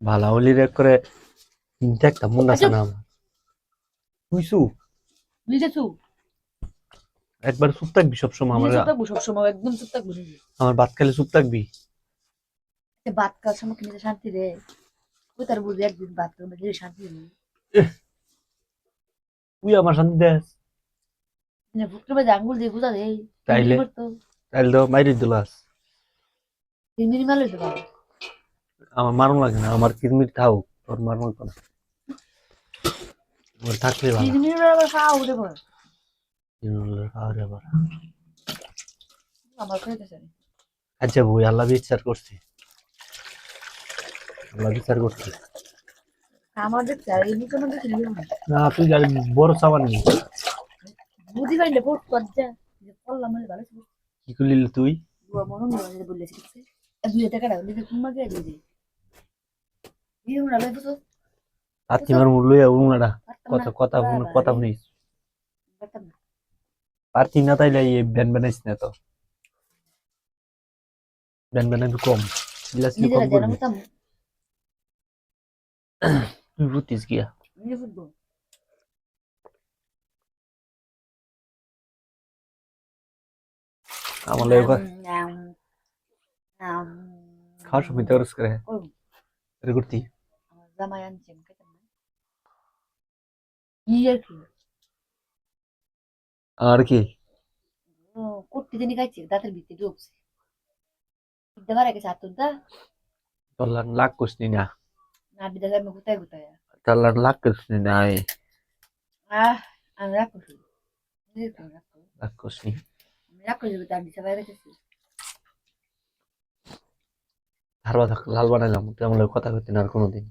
ভালা হলি রে করে দেখতাম মন আছে না আমার বুঝছু বুঝেছো? একবার চুপ থাকবি সবসময় আমার চুপ থাকবো সবসময়, একদম চুপ থাকবো। আমার ভাত খেলে চুপ থাকবি ভাত খাওয়ার সময় কিনে শান্তি রে, ওই তার বুঝি একদিন ভাত খাওয়া শান্তি নেই। তুই আমার শান্তি দেস ভুট্টো ভাজা আঙ্গুল দিয়ে গুজা দেয় তাইলে করতো তাইলে তো মাইরে দিলাস তিনদিনই মারলে তো ভালো। আমার মারুন লাগে না আমার কিরমির থাও তোর মারুন লাগতো না আমার থাকলে ভালো তিনদিন আবার খাওয়া উঠে পড়ে আরে বাবা আমার খাইতেছে। আচ্ছা বই আল্লাহ বিচার করছি আল্লাহ বিচার করছি আমার দেখতে আর এই নিচে মধ্যে ছিল না তুই গাড়ি বড় সাবান নি বুঝি পাইলে বহুত লজ্জা যে পড়লাম মানে ভালো ছিল। কি করলি তুই বুয়া মনে মনে বললেছি ঠিক আছে 2 টাকা দাও দিতে কুম্মা গিয়ে দিয়ে দিই দিয়ে ওরা লয় বুঝো আত্মি মার মুলুই উনাডা পারতাম কথা না কথা কথা বাবা শুনিস পারতাম না পারতি না তাইলে এই ব্যান বানাইস না তো ব্যান বানাবি কম চিল্লাচিল্লি কম নিজেরা জানা করবি মতাম তুই বুঝতিস গিয়া নিজে ফুটবল আমার লাগে খাওয়ার সময় তেরস করে এটা করতি আমার জামাই আনছে আমি খেতাম না কি আর কি আর কি করতে জানি খাইছে দাঁতের ভিতরে ঢুকছে দিতে পারে গেছে হাত তুলতা তোর লাগ করছি না না দিতে যাবে কোথায় কোথায় তোর লাগ করছি না আমি আমি রাখো শুধু লাগ করছি আমি রাখো যাবে তার দিতে পারে গেছে ধারবা থাক লাল বানাইলাম তেমন কথা করতি না আর কোনোদিন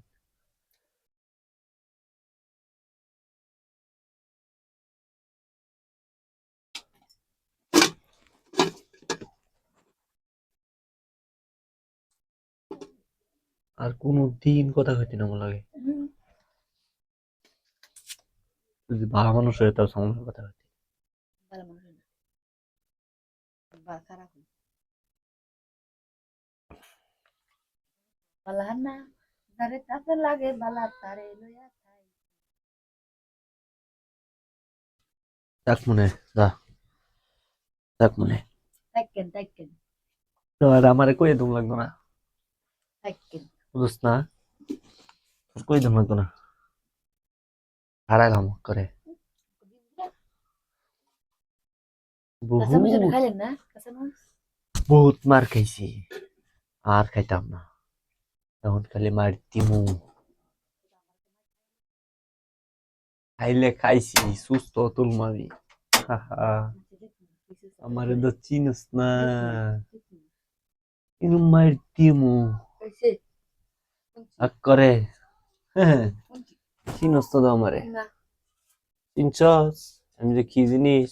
আর কোনোদিন কথা কইতি না আমার লাগে যদি ভালো মানুষ হয়ে তার সামনে কথা কইতি ভালো মানুষ না বা খারাপ বালা না তারে তাতে লাগে বালা তারে লইয়া খাই দেখ মনে যা দেখ মনে তাইকেন তো আর আমারে কই দম লাগতো না বুঝছ না তোর কই দম লাগতো না হারাইলাম করে কাঁচা মরিচ বহুত খাইলেন না কাঁচা মরিচ বহুত মার খাইছি আর খাইতাম না এখন খালি মার দিমু খাইলে খাইছি সুস্থ তুল মারি আমার তো চিনস না কিন্তু মার দিমু আর করে হ্যাঁ চিনস তো আমারে চিনছস আমি যে কি জিনিস